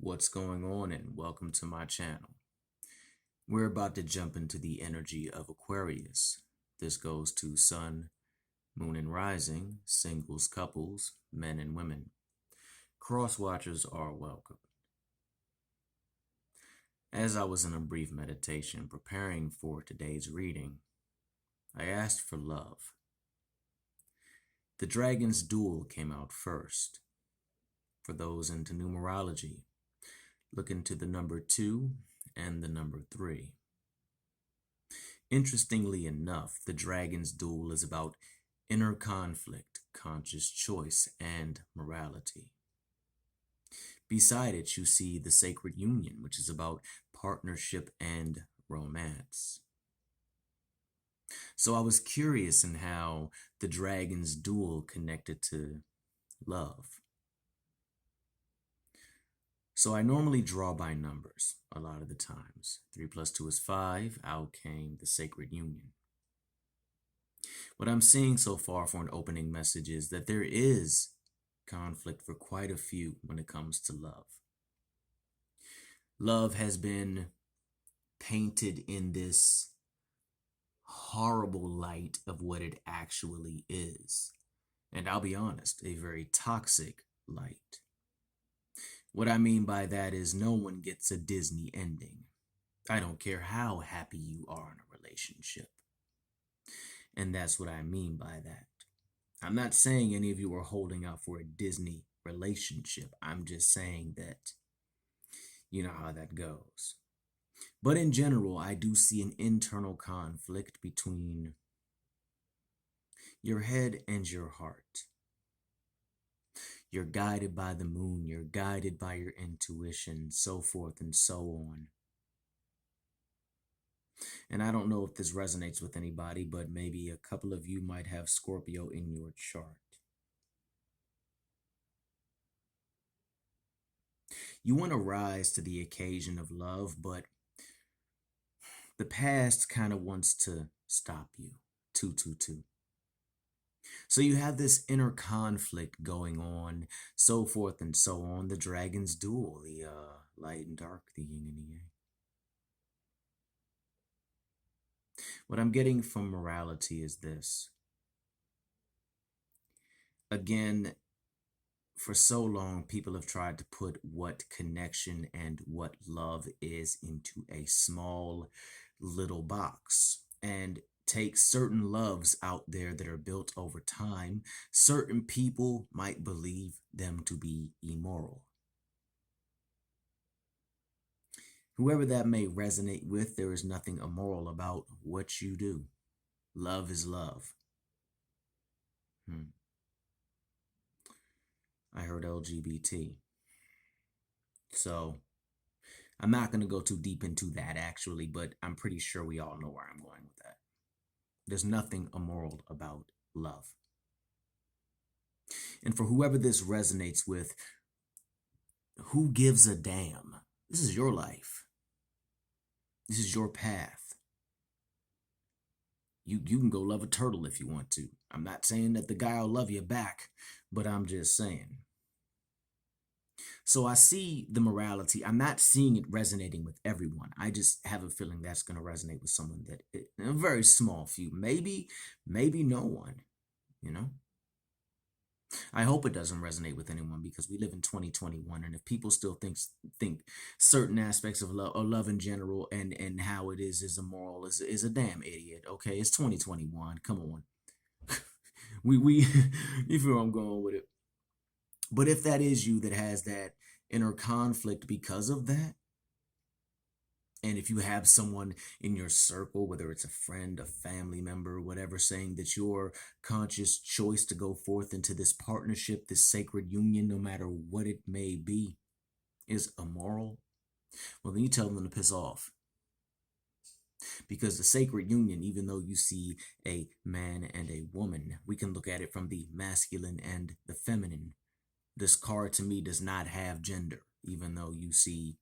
What's going on, and welcome to my channel. We're about to jump into the energy of Aquarius. This goes to Sun, Moon, and Rising, singles, couples, men and women. Cross watchers are welcome. As I was in a brief meditation preparing for today's reading, I asked for love. The Dragon's Duel came out first. For those into numerology, look into the number 2 and the number 3. Interestingly enough, the Dragon's Duel is about inner conflict, conscious choice, and morality. Beside it, you see the Sacred Union, which is about partnership and romance. So I was curious in how the Dragon's Duel connected to love. So I normally draw by numbers a lot of the times. 3 plus 2 is 5. Out came the Sacred Union. What I'm seeing so far for an opening message is that there is conflict for quite a few when it comes to love. Love has been painted in this horrible light of what it actually is. And I'll be honest, a very toxic light. What I mean by that is no one gets a Disney ending. I don't care how happy you are in a relationship. And that's what I mean by that. I'm not saying any of you are holding out for a Disney relationship. I'm just saying that you know how that goes. But in general, I do see an internal conflict between your head and your heart. You're guided by the moon, you're guided by your intuition, so forth and so on. And I don't know if this resonates with anybody, but maybe a couple of you might have Scorpio in your chart. You want to rise to the occasion of love, but the past kind of wants to stop you. 222. So you have this inner conflict going on, so forth and so on. The Dragon's Duel, the light and dark, the yin and the yang. What I'm getting from morality is this. Again, for so long, people have tried to put what connection and what love is into a small little box and take certain loves out there that are built over time. Certain people might believe them to be immoral. Whoever that may resonate with, there is nothing immoral about what you do. Love is love. I heard LGBT. So I'm not going to go too deep into that actually, but I'm pretty sure we all know where I'm going with that. There's nothing immoral about love. And for whoever this resonates with, who gives a damn? This is your life. This is your path. You can go love a turtle if you want to. I'm not saying that the guy will love you back, but I'm just saying. So I see the morality. I'm not seeing it resonating with everyone. I just have a feeling that's going to resonate with someone that, a very small few, maybe no one, you know? I hope it doesn't resonate with anyone because we live in 2021, and if people still think certain aspects of love in general and how it is immoral is a damn idiot. Okay, it's 2021. Come on, we you feel where I'm going with it. But if that is you that has that inner conflict because of that, and if you have someone in your circle, whether it's a friend, a family member, whatever, saying that your conscious choice to go forth into this partnership, this sacred union, no matter what it may be, is immoral, well, then you tell them to piss off. Because the sacred union, even though you see a man and a woman, we can look at it from the masculine and the feminine. This card to me does not have gender, even though you see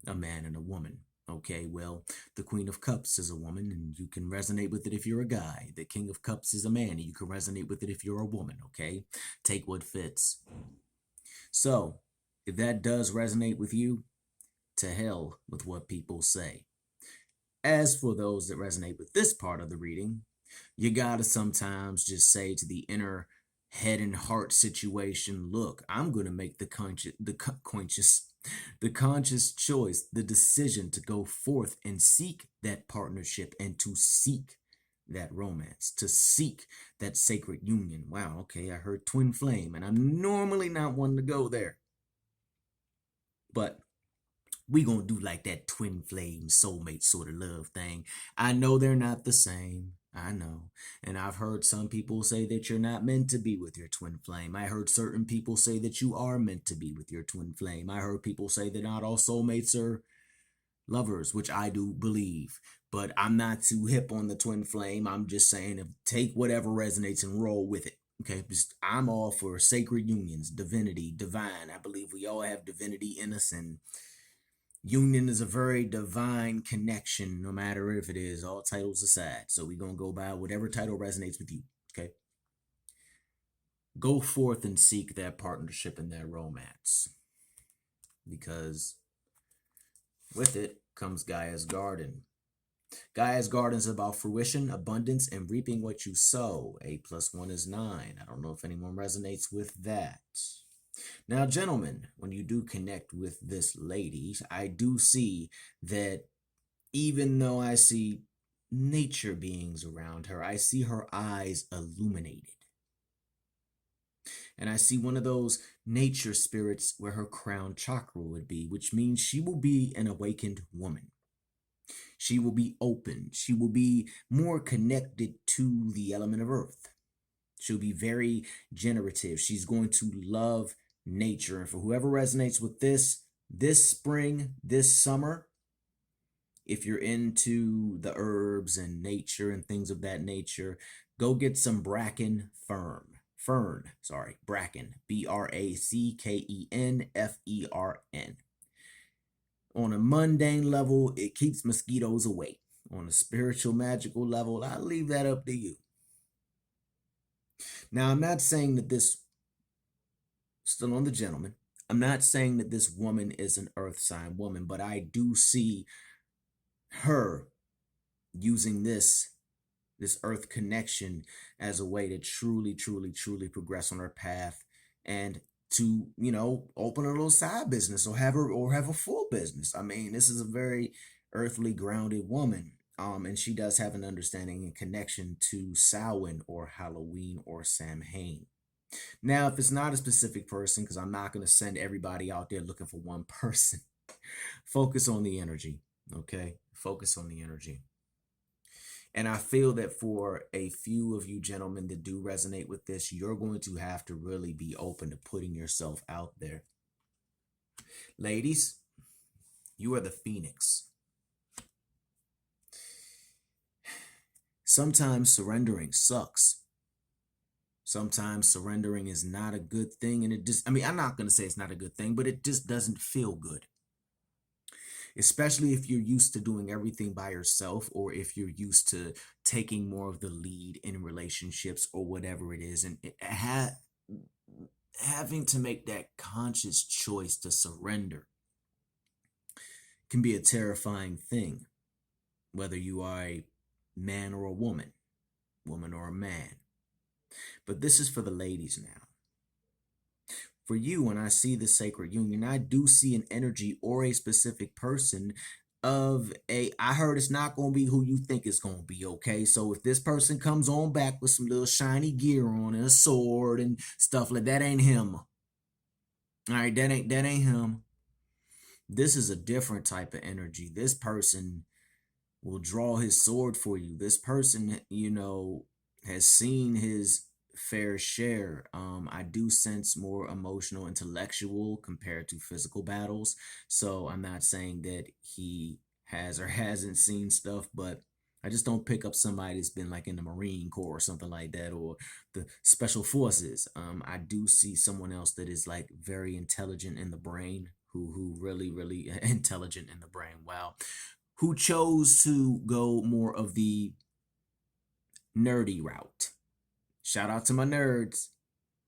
a man and a woman. Okay, well, the Queen of Cups is a woman, and you can resonate with it if you're a guy. The King of Cups is a man, and you can resonate with it if you're a woman, okay? Take what fits. So, If that does resonate with you, to hell with what people say. As for those that resonate with this part of the reading, you gotta sometimes just say to the inner head and heart situation, look, I'm gonna make the conscious choice, the decision to go forth and seek that partnership and to seek that romance, to seek that sacred union. Wow, okay, I heard twin flame, and I'm normally not one to go there. But we gonna do like that twin flame soulmate sort of love thing. I know they're not the same. I know. And I've heard some people say that you're not meant to be with your twin flame. I heard certain people say that you are meant to be with your twin flame. I heard people say that not all soulmates are lovers, which I do believe. But I'm not too hip on the twin flame. I'm just saying, if take whatever resonates and roll with it. Okay, just, I'm all for sacred unions, divinity, divine. I believe we all have divinity in us, and union is a very divine connection, no matter if it is, all titles aside. So we're going to go by whatever title resonates with you, okay? Go forth and seek that partnership and that romance. Because with it comes Gaia's Garden. Gaia's Garden is about fruition, abundance, and reaping what you sow. 8+1 is 9. I don't know if anyone resonates with that. Now, gentlemen, when you do connect with this lady, I do see that even though I see nature beings around her, I see her eyes illuminated. And I see one of those nature spirits where her crown chakra would be, which means she will be an awakened woman. She will be open. She will be more connected to the element of earth. She'll be very generative. She's going to love nature. And for whoever resonates with this spring, this summer, if you're into the herbs and nature and things of that nature, go get some bracken bracken, BRACKENFERN. On a mundane level, it keeps mosquitoes away. On a spiritual, magical level, I'll leave that up to you. Now, I'm not saying that this, still on the gentleman, I'm not saying that this woman is an earth sign woman, but I do see her using this earth connection as a way to truly progress on her path and to, open a little side business or have a full business. I mean, this is a very earthly grounded woman. And she does have an understanding and connection to Samhain or Halloween or Samhain. Now, if it's not a specific person, because I'm not going to send everybody out there looking for one person, focus on the energy, okay? Focus on the energy. And I feel that for a few of you gentlemen that do resonate with this, you're going to have to really be open to putting yourself out there. Ladies, you are the phoenix. Sometimes surrendering sucks. Sometimes surrendering is not a good thing. And I'm not going to say it's not a good thing, but it just doesn't feel good. Especially if you're used to doing everything by yourself, or if you're used to taking more of the lead in relationships or whatever it is. And having to make that conscious choice to surrender can be a terrifying thing, whether you are a man or a woman or a man. But this is for the ladies now. For you, when I see the sacred union, I do see an energy or a specific person I heard it's not going to be who you think it's going to be, okay? So if this person comes on back with some little shiny gear on and a sword and stuff like that, ain't him. All right, that ain't him. This is a different type of energy. This person will draw his sword for you. This person, has seen his fair share. I do sense more emotional, intellectual compared to physical battles. So I'm not saying that he has or hasn't seen stuff, but I just don't pick up somebody that's been like in the Marine Corps or something like that, or the Special Forces. I do see someone else that is like very intelligent in the brain, who really intelligent in the brain. Wow. Who chose to go more of the nerdy route. Shout out to my nerds.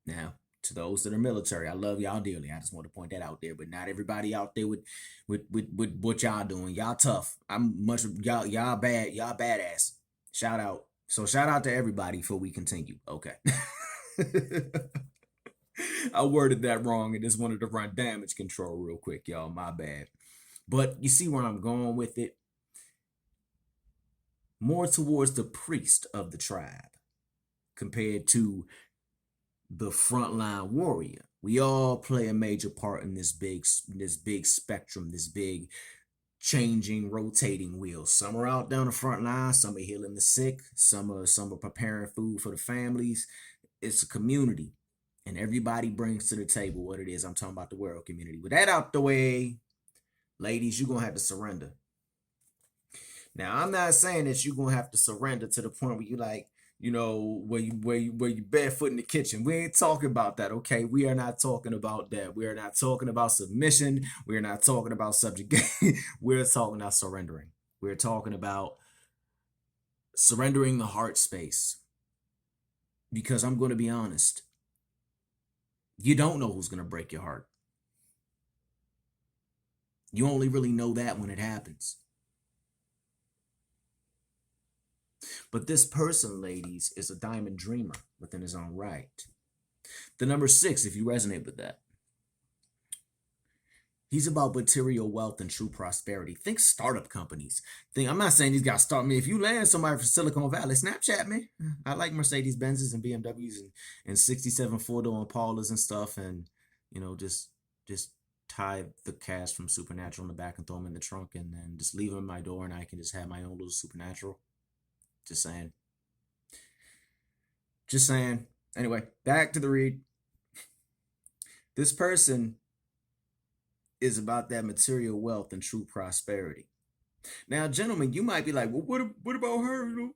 Now, To those that are military, I love y'all dearly. I just want to point that out there. But not everybody out there with what y'all doing. Y'all tough. I'm much y'all bad. Y'all badass. Shout out. So shout out to everybody before we continue. Okay. I worded that wrong and just wanted to run damage control real quick, y'all. My bad. But you see where I'm going with it? More towards the priest of the tribe compared to the frontline warrior. We all play a major part in this big spectrum, this big changing, rotating wheel. Some are out down the front line, some are healing the sick, some are preparing food for the families. It's a community. And everybody brings to the table what it is. I'm talking about the world community. With that out the way, ladies, you're gonna have to surrender. Now, I'm not saying that you're gonna have to surrender to the point where you like, where you barefoot in the kitchen. We ain't talking about that, okay? We are not talking about that. We are not talking about submission. We are not talking about subjugation. We're talking about surrendering. We're talking about surrendering the heart space. Because I'm going to be honest, you don't know who's going to break your heart. You only really know that when it happens. But this person, ladies, is a diamond dreamer within his own right. The number 6, if you resonate with that, he's about material wealth and true prosperity. Think startup companies. I'm not saying these guys start me. If you land somebody from Silicon Valley, Snapchat me. I like Mercedes Benzes and BMWs and 67 four-door Impalas and stuff, and just tie the cast from Supernatural in the back and throw them in the trunk, and then just leave them at my door, and I can just have my own little Supernatural. Just saying. Just saying. Anyway, back to the read. This person is about that material wealth and true prosperity. Now, gentlemen, you might be like, well, what about her?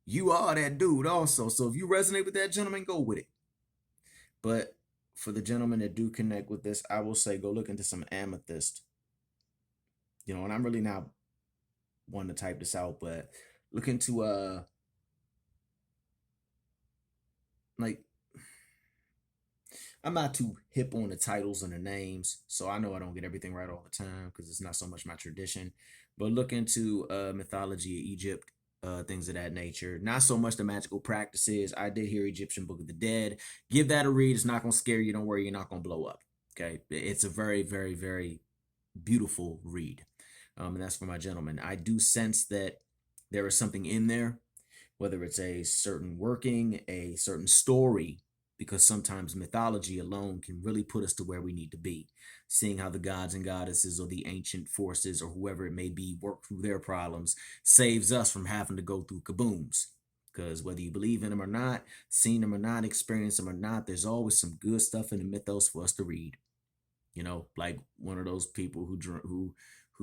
You are that dude also. So if you resonate with that gentleman, go with it. But for the gentlemen that do connect with this, I will say go look into some amethyst. And I'm really not one to type this out, but look into like, I'm not too hip on the titles and the names, so I know I don't get everything right all the time because it's not so much my tradition. But look into mythology of Egypt, things of that nature. Not so much the magical practices. I did hear Egyptian Book of the Dead. Give that a read. It's not going to scare you. Don't worry, you're not going to blow up. Okay, it's a very, very, very beautiful read. And that's for my gentleman. I do sense that there is something in there, whether it's a certain working, a certain story, because sometimes mythology alone can really put us to where we need to be. Seeing how the gods and goddesses or the ancient forces or whoever it may be work through their problems saves us from having to go through kabooms. Because whether you believe in them or not, seen them or not, experienced them or not, there's always some good stuff in the mythos for us to read. Like one of those people who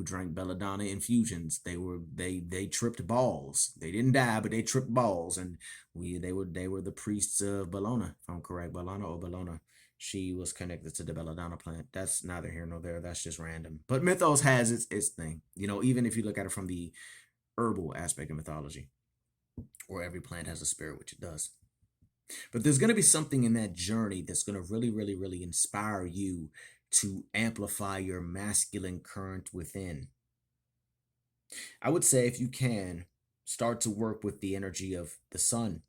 drank belladonna infusions. They tripped balls. They didn't die, but they tripped balls, and they were the priests of Bellona, if I'm correct. Bellona or Bellona. She was connected to the belladonna plant. That's neither here nor there. That's just random. But mythos has its thing. Even if you look at it from the herbal aspect of mythology, where every plant has a spirit, which it does. But there's going to be something in that journey that's going to really, really, really inspire you to amplify your masculine current within. I would say if you can, start to work with the energy of the sun.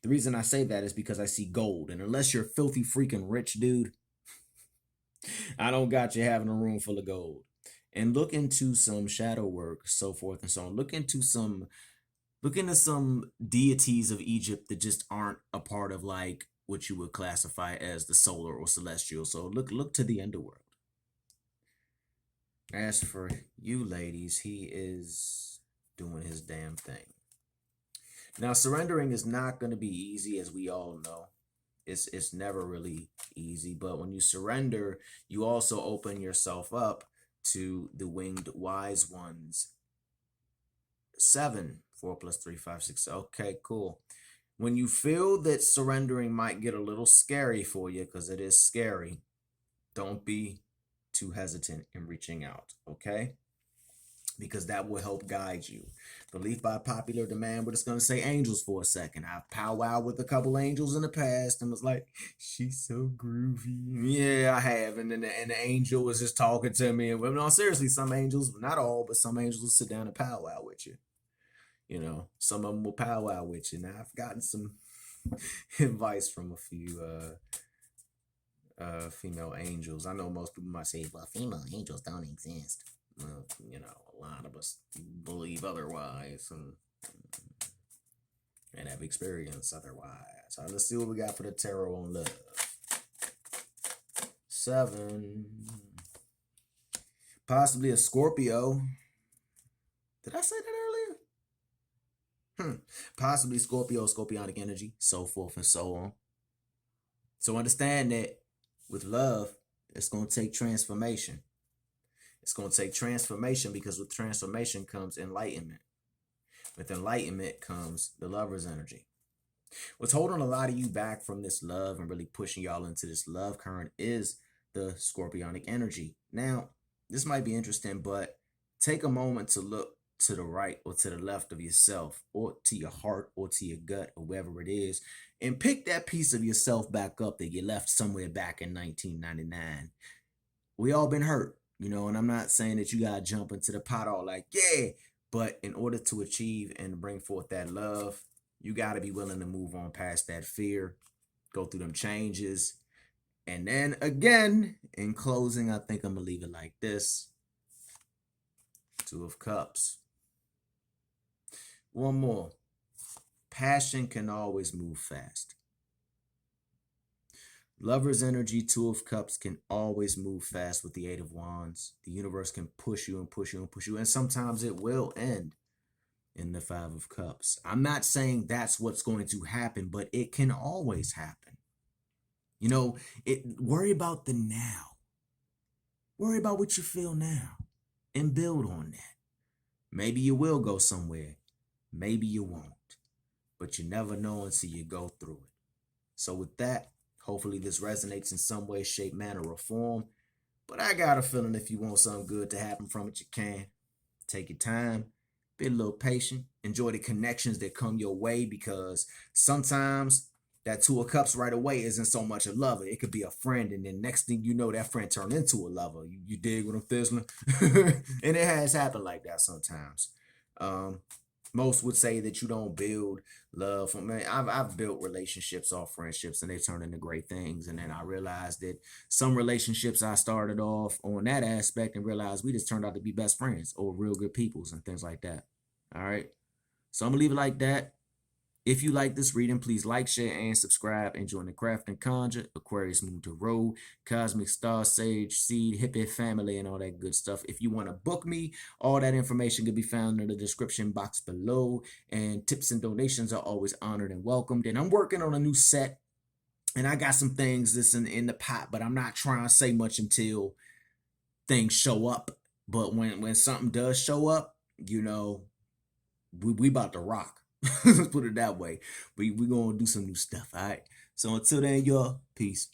The reason I say that is because I see gold, and unless you're filthy freaking rich, dude, I don't got you having a room full of gold. And look into some shadow work, so forth and so on. Look into some deities of Egypt that just aren't a part of like what you would classify as the solar or celestial. So look to the underworld. As for you ladies, he is doing his damn thing. Now, surrendering is not going to be easy, as we all know. It's never really easy, but when you surrender, you also open yourself up to the winged wise ones. 7, 4 + 3, 5, 6. Okay, cool. When you feel that surrendering might get a little scary for you, because it is scary, don't be too hesitant in reaching out, okay? because that will help guide you. Belief by popular demand, we're just gonna say angels for a second. I've powwowed with a couple angels in the past and was like, she's so groovy. Yeah, I have. And then the angel was just talking to me. And well, no, seriously, some angels, not all, but some angels will sit down and powwow with you. You know, some of them will powwow with you. Now I've gotten some advice from a few female angels. I know most people might say, well, female angels don't exist. Well, you know, a lot of us believe otherwise and have experienced otherwise. So let's see what we got for the tarot on love. 7. Possibly a Scorpio. Did I say that earlier? Possibly Scorpio, scorpionic energy, so forth and so on. So understand that with love, it's going to take transformation. It's going to take transformation because with transformation comes enlightenment. With enlightenment comes the lover's energy. What's holding a lot of you back from this love and really pushing y'all into this love current is the scorpionic energy. Now, this might be interesting, but take a moment to look to the right or to the left of yourself or to your heart or to your gut or wherever it is and pick that piece of yourself back up that you left somewhere back in 1999. We all been hurt. You know, and I'm not saying that you gotta jump into the pot all like, yeah, but in order to achieve and bring forth that love, you gotta be willing to move on past that fear, go through them changes. And then again, in closing, I think I'm gonna leave it like this. 2 of Cups. One more. Passion can always move fast. Lover's energy, 2 of Cups, can always move fast with the 8 of Wands. The universe can push you and push you and push you. And sometimes it will end in the 5 of Cups. I'm not saying that's what's going to happen, but it can always happen. You know, worry about the now. Worry about what you feel now and build on that. Maybe you will go somewhere. Maybe you won't. But you never know until you go through it. So with that, hopefully this resonates in some way, shape, manner, or form. But I got a feeling if you want something good to happen from it, you can. Take your time. Be a little patient. Enjoy the connections that come your way because sometimes that 2 of Cups right away isn't so much a lover. It could be a friend, and then next thing you know, that friend turned into a lover. You dig what I'm fizzling? And it has happened like that sometimes. Most would say that you don't build love. I've built relationships off friendships and they turn into great things. And then I realized that some relationships I started off on that aspect and realized we just turned out to be best friends or real good peoples and things like that. All right. So I'm going to leave it like that. If you like this reading, please like, share, and subscribe. And join the Craft and Conjure, Aquarius Moon to Road, Cosmic Star, Sage, Seed, Hippie Family, and all that good stuff. If you want to book me, all that information can be found in the description box below. And tips and donations are always honored and welcomed. And I'm working on a new set. And I got some things that's in the pot, but I'm not trying to say much until things show up. But when something does show up, you know, we about to rock. Let's put it that way. We're going to do some new stuff, all right? So until then, y'all, peace.